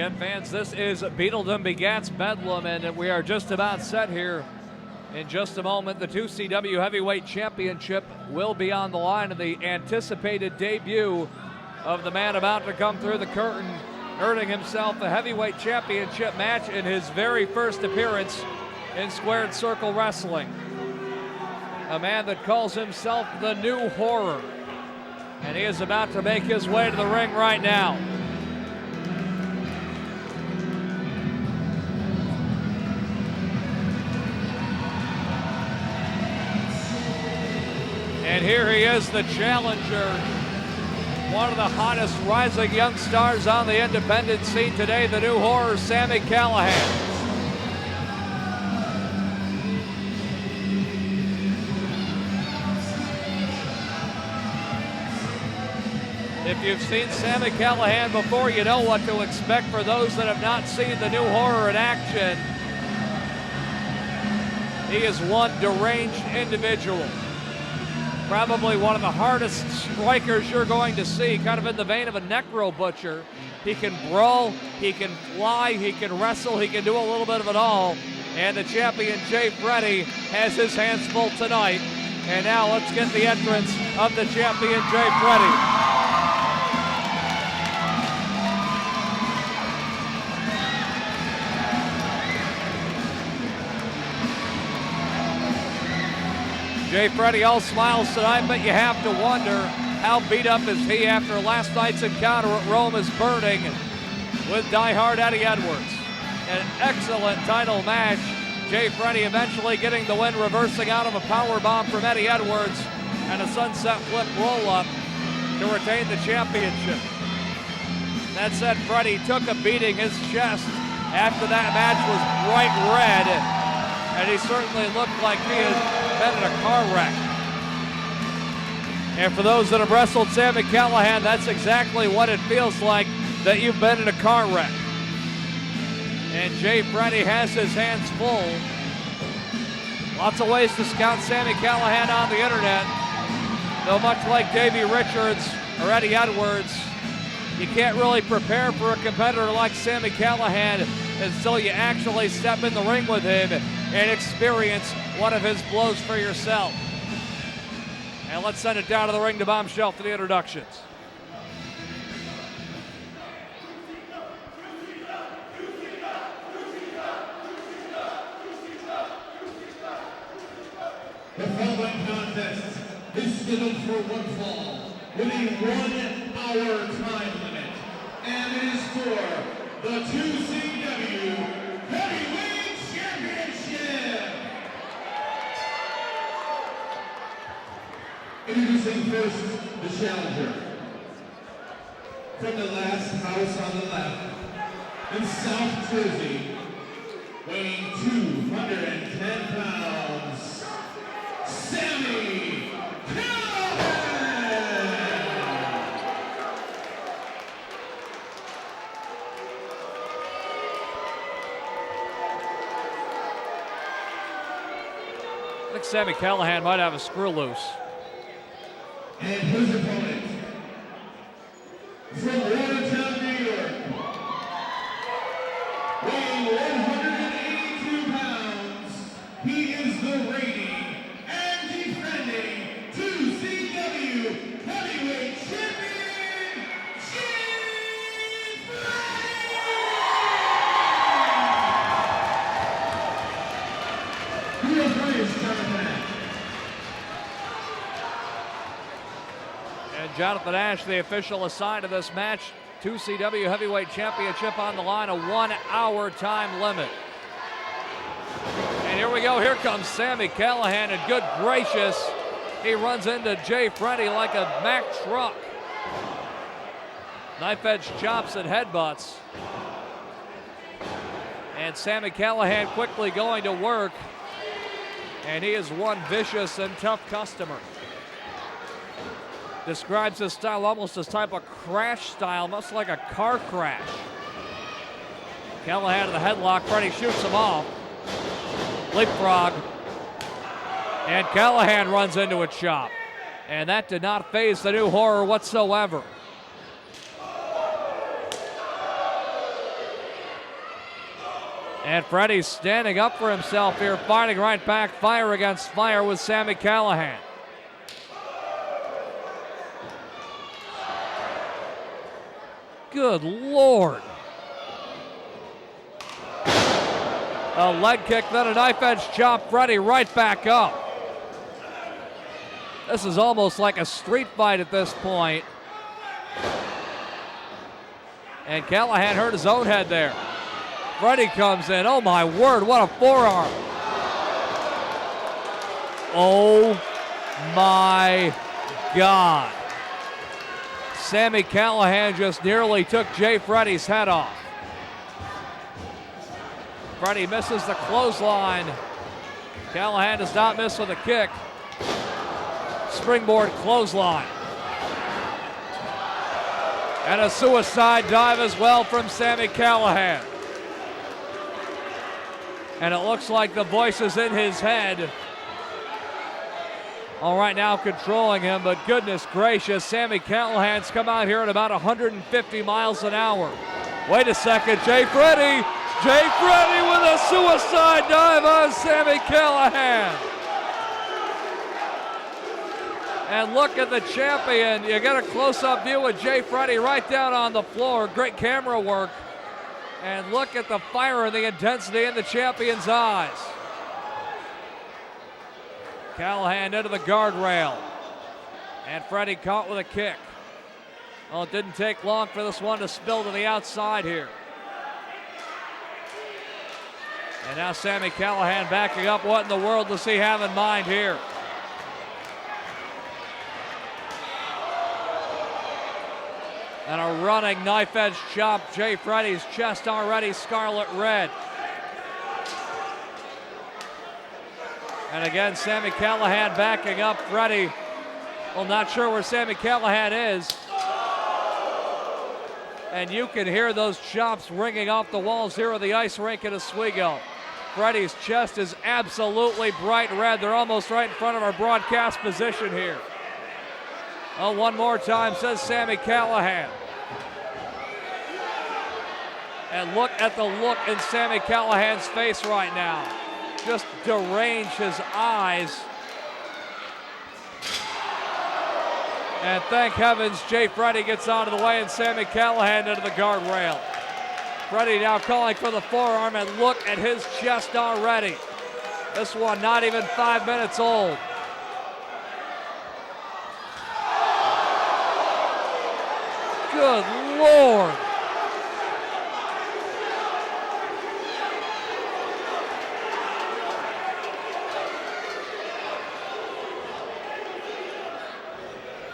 Again, fans, this is Beadledom Begets Bedlam, and we are just about set here. In just a moment, the 2CW Heavyweight Championship will be on the line in the anticipated debut of the man about to come through the curtain, earning himself a Heavyweight Championship match in his very first appearance in Squared Circle Wrestling. A man that calls himself the New Horror, and he is about to make his way to the ring right now. And here he is, the challenger, one of the hottest rising young stars on the independent scene today, the New Horror, Sami Callihan. If you've seen Sami Callihan before, you know what to expect. For those that have not seen the New Horror in action, he is one deranged individual. Probably one of the hardest strikers you're going to see, kind of in the vein of a necro butcher. He can brawl, he can fly, he can wrestle, he can do a little bit of it all. And the champion, Freddie, has his hands full tonight. And now let's get the entrance of the champion, Freddie. Freddie all smiles tonight, but you have to wonder how beat up is he after last night's encounter at Rome is Burning with diehard Eddie Edwards. An excellent title match. Freddie eventually getting the win, reversing out of a powerbomb from Eddie Edwards and a sunset flip roll-up to retain the championship. That said, Freddie took a beating. His chest after that match was bright red, and he certainly looked like he had been in a car wreck. And for those that have wrestled Sami Callihan, that's exactly what it feels like, that you've been in a car wreck. And Freddie has his hands full. Lots of ways to scout Sami Callihan on the internet. Though much like Davey Richards or Eddie Edwards, you can't really prepare for a competitor like Sami Callihan until you actually step in the ring with him and experience one of his blows for yourself. And let's send it down to the ring to Bombshell for the introductions. The following contest is scheduled for one fall with a 1 hour time limit, and it is for the 2CW Heavyweight Championship. Introducing first the challenger. From the last house on the left, in South Jersey, weighing 210 pounds, Sami Callihan! I think Sami Callihan might have a screw loose. And his opponent, from Watertown, New York, weighing 182 pounds, he is the reigning and defending 2CW Heavyweight Champion, Freddie! Who is Freddie's Jonathan Ash? And Jonathan Ash, the official assigned to this match. 2CW Heavyweight Championship on the line, a 1 hour time limit. And here we go, here comes Sami Callihan, and good gracious, he runs into Freddie like a Mack truck. Knife edge chops and headbutts. And Sami Callihan quickly going to work, and he is one vicious and tough customer. Describes his style almost as type of crash style, much like a car crash. Callihan to the headlock, Freddie shoots him off. Leapfrog. And Callihan runs into a chop. And that did not faze the New Horror whatsoever. And Freddie's standing up for himself here, fighting right back, fire against fire with Sami Callihan. Good Lord. A leg kick, then a knife edge chop. Freddie right back up. This is almost like a street fight at this point. And Callihan hurt his own head there. Freddie comes in. Oh my word, what a forearm. Oh my God. Sami Callihan just nearly took Jay Freddie's head off. Freddie misses the clothesline. Callihan does not miss with a kick. Springboard clothesline. And a suicide dive as well from Sami Callihan. And it looks like the voices in his head all right now controlling him, but goodness gracious, Sami Callihan's come out here at about 150 miles an hour. Wait a second, Jay Freddie with a suicide dive on Sami Callihan. And look at the champion. You get a close-up view of Jay Freddie right down on the floor. Great camera work. And look at the fire and the intensity in the champion's eyes. Callihan into the guardrail. And Freddie caught with a kick. Well, it didn't take long for this one to spill to the outside here. And now Sami Callihan backing up. What in the world does he have in mind here? And a running knife edge chop. Jay Freddie's chest already scarlet red. And again, Sami Callihan backing up Freddie. Well, not sure where Sami Callihan is. And you can hear those chops ringing off the walls here of the ice rink in Oswego. Freddie's chest is absolutely bright red. They're almost right in front of our broadcast position here. Oh, one more time, says Sami Callihan. And look at the look in Sami Callihan's face right now. Just deranged, his eyes. And thank heavens Jay Freddie gets out of the way and Sami Callihan into the guardrail. Freddie now calling for the forearm, and look at his chest already. This one not even 5 minutes old. Good Lord.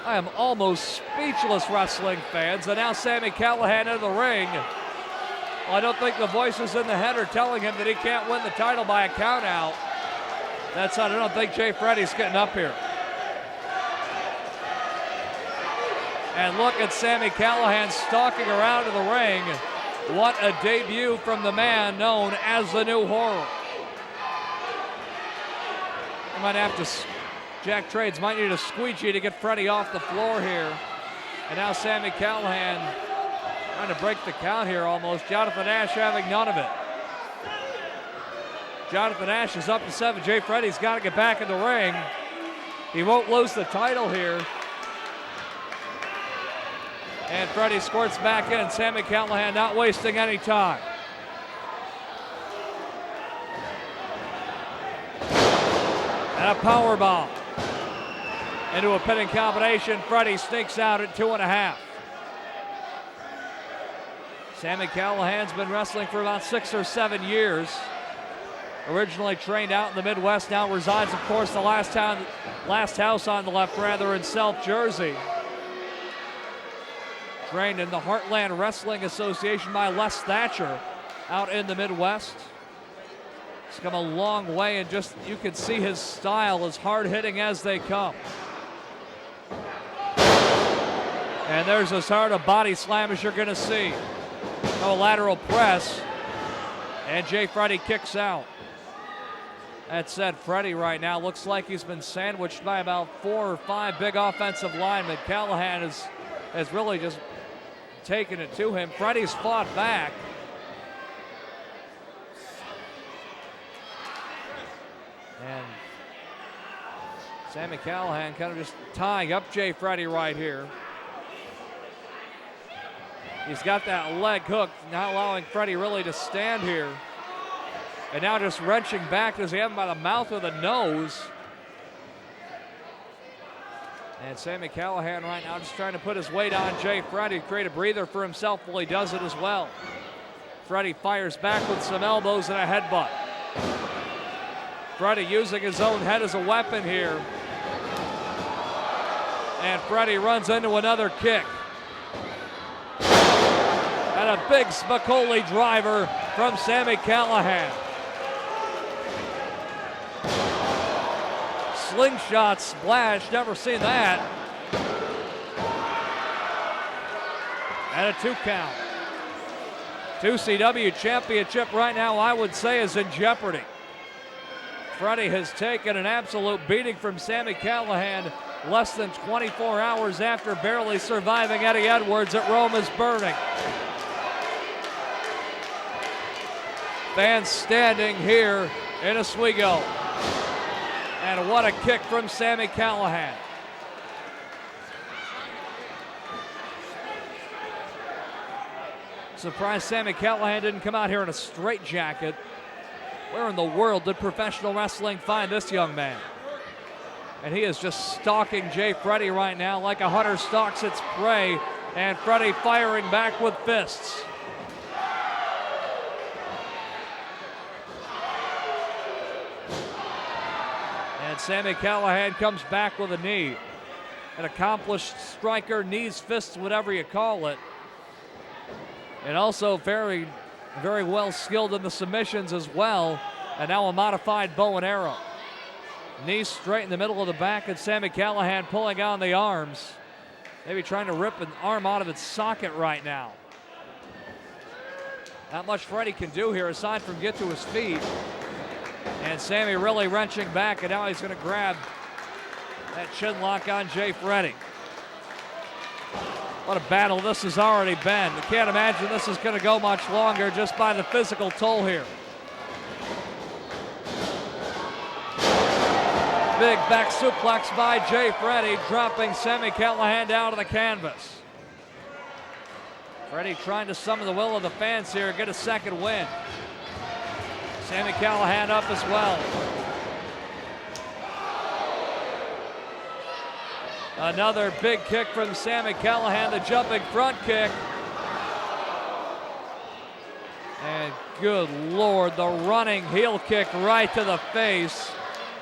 I am almost speechless, wrestling fans. And now Sami Callihan into the ring. Well, I don't think the voices in the head are telling him that he can't win the title by a count out. That's I don't think Jay Freddie's getting up here. And look at Sami Callihan stalking around to the ring. What a debut from the man known as the New Horror. I might have to, Jack Trades might need a squeegee to get Freddie off the floor here. And now Sami Callihan trying to break the count here almost. Jonathan Ash having none of it. Jonathan Ash is up to 7. Jay Freddie's got to get back in the ring. He won't lose the title here. And Freddie squirts back in. Sami Callihan not wasting any time. And a powerbomb into a pinning combination. Freddie sneaks out at 2.5. Sami Callihan's been wrestling for about 6 or 7 years. Originally trained out in the Midwest, now resides, of course, the last house on the left, rather, in South Jersey. Trained in the Heartland Wrestling Association by Les Thatcher out in the Midwest. He's come a long way, and just you can see his style is hard-hitting as they come. And there's as hard a body slam as you're going to see. No lateral press, and Jay Freddie kicks out. That said, Freddie right now looks like he's been sandwiched by about 4 or 5 big offensive linemen. Callihan has really just taken it to him. Freddie's fought back. And Sami Callihan kind of just tying up Jay Freddie right here. He's got that leg hook, not allowing Freddie really to stand here. And now just wrenching back. Does he have him by the mouth or the nose? And Sami Callihan right now just trying to put his weight on Jay Freddie, create a breather for himself while he does it as well. Freddie fires back with some elbows and a headbutt. Freddie using his own head as a weapon here. And Freddie runs into another kick. And a big Spicoli driver from Sami Callihan. Slingshot splash, never seen that. And a 2 count. 2CW championship right now, I would say, is in jeopardy. Freddie has taken an absolute beating from Sami Callihan less than 24 hours after barely surviving Eddie Edwards at Rome is Burning. Fans standing here in Oswego. And what a kick from Sami Callihan. Surprised Sami Callihan didn't come out here in a straitjacket. Where in the world did professional wrestling find this young man? And he is just stalking Jay Freddie right now like a hunter stalks its prey. And Freddie firing back with fists. And Sami Callihan comes back with a knee. An accomplished striker, knees, fists, whatever you call it. And also very, very well skilled in the submissions as well. And now a modified bow and arrow. Knee straight in the middle of the back, and Sami Callihan pulling on the arms. Maybe trying to rip an arm out of its socket right now. Not much Freddie can do here aside from get to his feet. And Sami really wrenching back, and now he's going to grab that chin lock on Jay Freddie. What a battle this has already been. I can't imagine this is going to go much longer just by the physical toll here. Big back suplex by Jay Freddie, dropping Sami Callihan down to the canvas. Freddie trying to summon the will of the fans here, get a second win. Sami Callihan up as well. Another big kick from Sami Callihan, the jumping front kick. And good Lord, the running heel kick right to the face.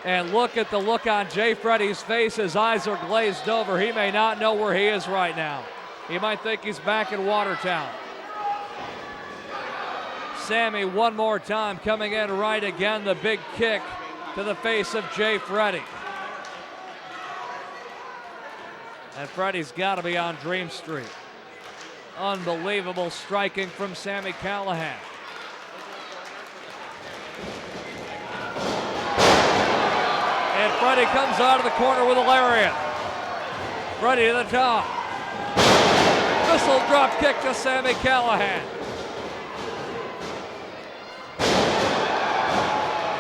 And look at the look on Jay Freddie's face. His eyes are glazed over. He may not know where he is right now. He might think he's back in Watertown. Sami one more time coming in right again. The big kick to the face of Jay Freddie. And Freddie's got to be on Dream Street. Unbelievable striking from Sami Callihan. And Freddie comes out of the corner with a lariat. Freddie to the top. Missile drop kick to Sami Callihan.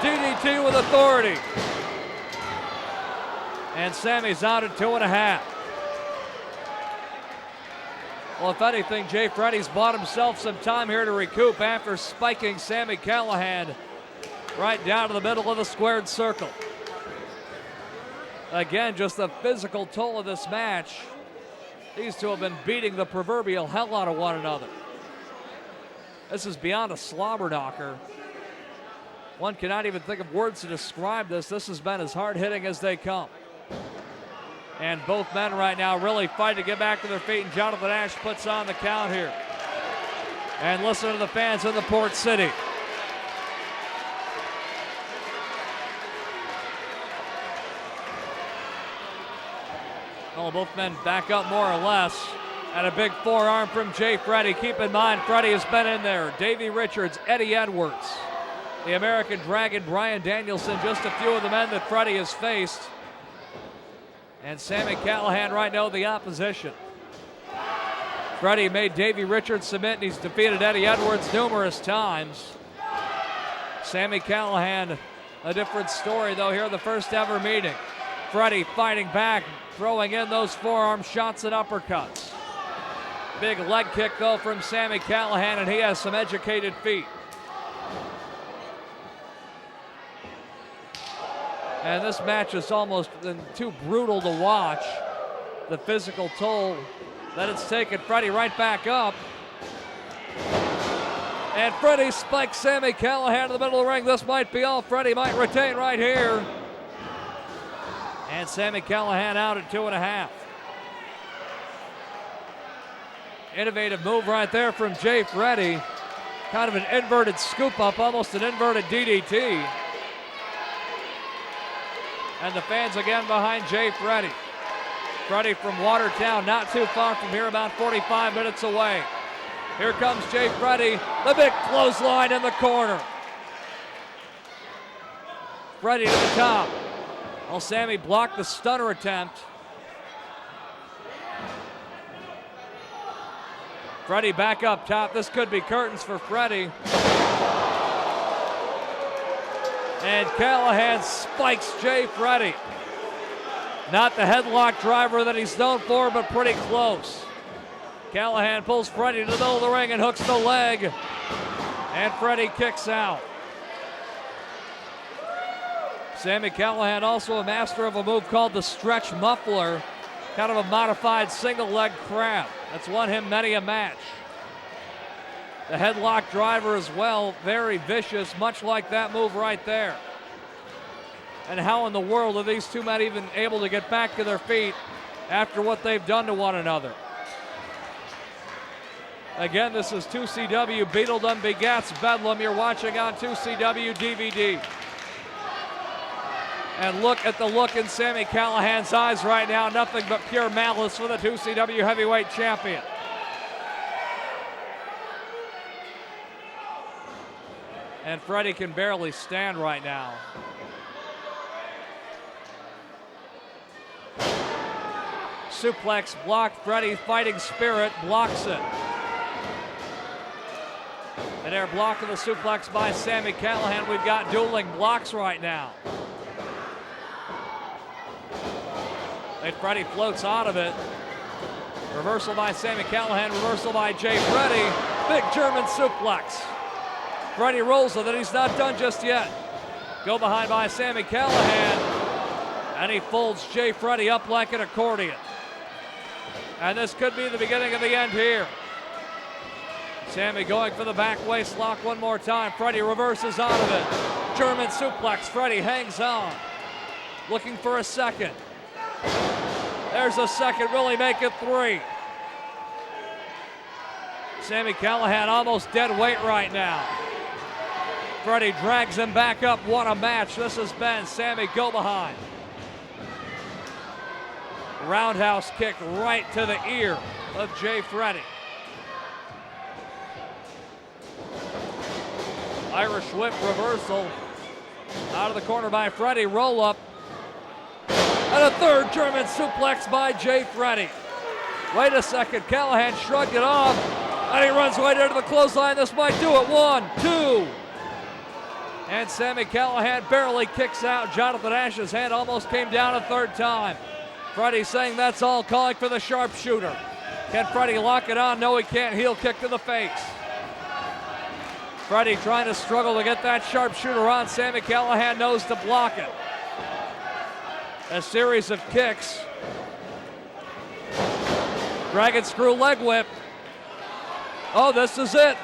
DDT with authority. And Sami's out at 2.5. Well, if anything, Jay Freddie's bought himself some time here to recoup after spiking Sami Callihan right down to the middle of the squared circle. Again, just the physical toll of this match. These two have been beating the proverbial hell out of one another. This is beyond a slobber knocker. One cannot even think of words to describe this. This has been as hard-hitting as they come. And both men right now really fighting to get back to their feet, and Jonathan Ash puts on the count here. And listen to the fans in the Port City. Well, both men back up more or less. And a big forearm from Jay Freddie. Keep in mind, Freddie has been in there. Davey Richards, Eddie Edwards, the American Dragon, Brian Danielson, just a few of the men that Freddie has faced. And Sami Callihan right now the opposition. Freddie made Davey Richards submit, and he's defeated Eddie Edwards numerous times. Sami Callihan A different story, though, here in the first ever meeting. Freddie fighting back, throwing in those forearm shots and uppercuts. Big leg kick, though, from Sami Callihan, and he has some educated feet. And this match is almost too brutal to watch. The physical toll that it's taken. Freddie right back up. And Freddie spikes Sami Callihan in the middle of the ring. This might be all. Freddie might retain right here. And Sami Callihan out at 2.5. Innovative move right there from Jay Freddie. Kind of an inverted scoop up, almost an inverted DDT. And the fans again behind Jay Freddie. Freddie from Watertown, not too far from here, about 45 minutes away. Here comes Jay Freddie, the big clothesline in the corner. Freddie to the top. Well, Sami blocked the stunner attempt. Freddie back up top. This could be curtains for Freddie. And Callihan spikes Jay Freddie. Not the headlock driver that he's known for, but pretty close. Callihan pulls Freddie to the middle of the ring and hooks the leg. And Freddie kicks out. Sami Callihan also a master of a move called the stretch muffler. Kind of a modified single leg crab. That's won him many a match. The headlock driver as well, very vicious, much like that move right there. And how in the world are these two men even able to get back to their feet after what they've done to one another? Again, this is 2CW Beadledom Begets Bedlam. You're watching on 2CW DVD. And look at the look in Sami Callihan's eyes right now. Nothing but pure malice for the 2CW heavyweight champion. And Freddie can barely stand right now. Suplex blocked. Freddie, fighting spirit, blocks it. And they're blocking the suplex by Sami Callihan. We've got dueling blocks right now. And Freddie floats out of it. Reversal by Sami Callihan, reversal by Jay Freddie. Big German suplex. Freddie rolls with it, he's not done just yet. Go behind by Sami Callihan. And he folds Jay Freddie up like an accordion. And this could be the beginning of the end here. Sami going for the back waist lock one more time. Freddie reverses out of it. German suplex, Freddie hangs on. Looking for a second. There's a second, will he make it 3? Sami Callihan almost dead weight right now. Freddie drags him back up. What a match this has been. Sami go behind. Roundhouse kick right to the ear of Jay Freddie. Irish whip reversal. Out of the corner by Freddie. Roll up. And a third German suplex by Jay Freddie. Wait a second. Callihan shrugged it off. And he runs right into the clothesline. This might do it. 1, 2. And Sami Callihan barely kicks out. Jonathan Ash's hand almost came down a third time. Freddie saying that's all, calling for the sharpshooter. Can Freddie lock it on? No, he can't. Heel kick to the face. Freddie trying to struggle to get that sharpshooter on. Sami Callihan knows to block it. A series of kicks. Dragon screw leg whip. Oh, this is it.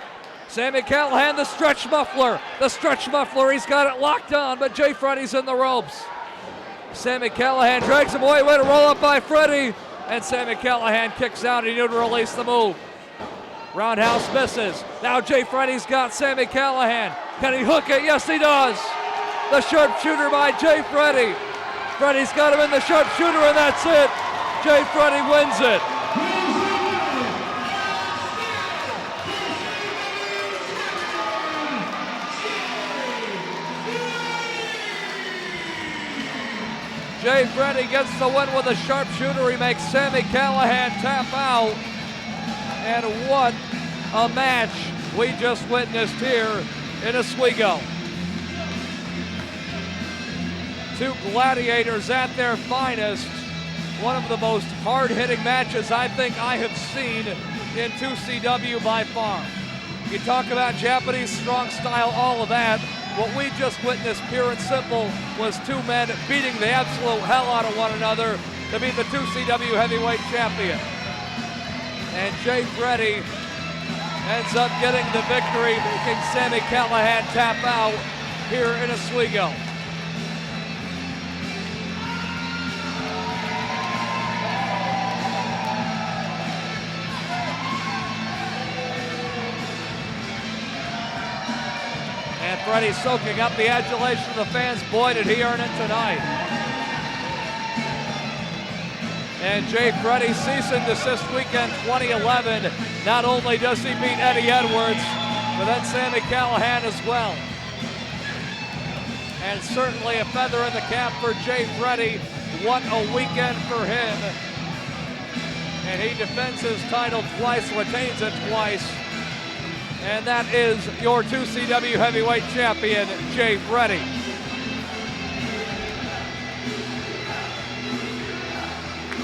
Sami Callihan, the stretch muffler. The stretch muffler, he's got it locked on, but Jay Freddie's in the ropes. Sami Callihan drags him away, way to roll up by Freddie. And Sami Callihan kicks out, he knew to release the move. Roundhouse misses. Now Jay Freddie's got Sami Callihan. Can he hook it? Yes, he does. The sharpshooter by Jay Freddie. Freddie's got him in the sharpshooter, and that's it. Jay Freddie wins it. Jay Freddie gets the win with a sharpshooter. He makes Sami Callihan tap out. And what a match we just witnessed here in Oswego. Two gladiators at their finest. One of the most hard-hitting matches I think I have seen in 2CW by far. You talk about Japanese strong style, all of that. What we just witnessed, pure and simple, was two men beating the absolute hell out of one another to be the 2CW heavyweight champion. And Jay Freddie ends up getting the victory, making Sami Callihan tap out here in Oswego. And Freddie soaking up the adulation of the fans. Boy, did he earn it tonight. And Jay Freddie, cease and desist weekend 2011. Not only does he beat Eddie Edwards, but then Sami Callihan as well. And certainly a feather in the cap for Jay Freddie. What a weekend for him. And he defends his title twice, retains it twice. And that is your 2CW heavyweight champion, Jay Freddie.